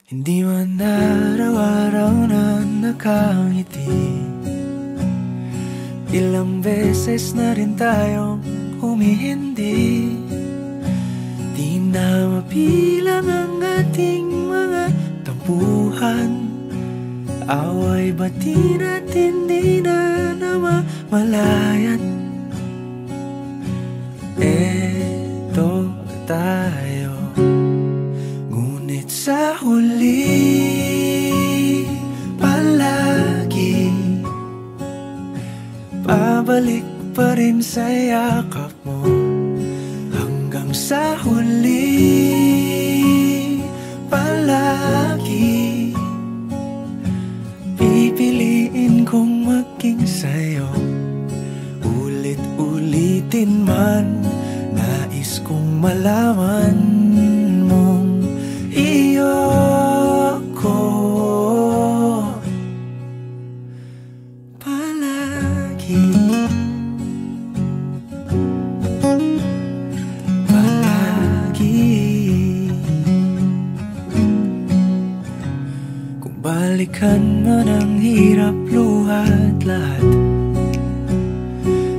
Hindi man araw-araw na nakangiti, ilang beses na rin tayong humihindi. Di na mapilang ang ating mga tampuhan, away bati natin di na namamalayan. Eto tayo, ngunit sa huli palagi pabalik pa rin sa yakap mo. Hanggang sa huli palagi pipiliin kong maging sa'yo. Ulit-ulitin man, nais kong malaman mong iyo ko palagi. Kung balikan man ang hirap, luhat lahat,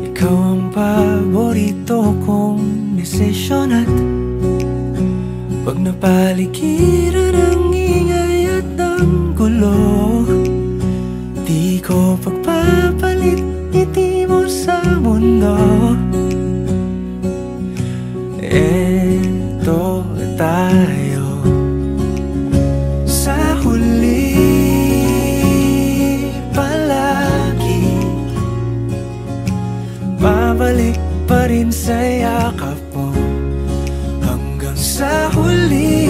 ikaw ang paborito kong desisyon. At pag napaligiran ang ingay at ang gulo, di ko pagpapalit ngiti mo sa mundo. Eto tayo, sa huli palagi babalik pa rin sa yakap mo. Hanggang sa huli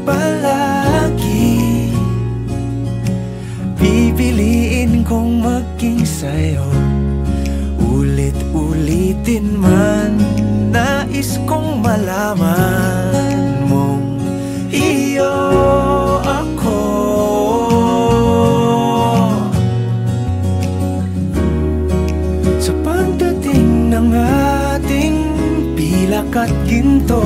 palagi pipiliin kong maging sa'yo. Ulit-ulitin man, nais kong malaman mong iyo ako. Sa pagdating ng ating pilak at ginto,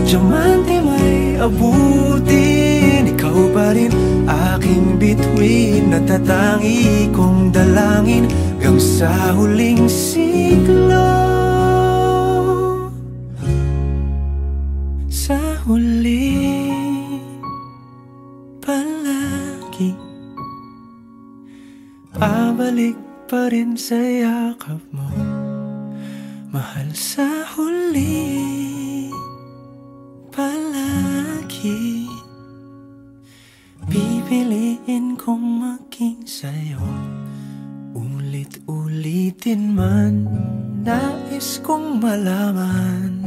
diamante may abutin, ikaw pa rin aking bituin, natatangi kong dalangin hanggang sa huling siglo. Sa huli palagi pabalik pa rin sa yakap mo, mahal. Sa huli palagi pipiliin kong maging sa'yo. Ulit-ulitin man, nais kong malaman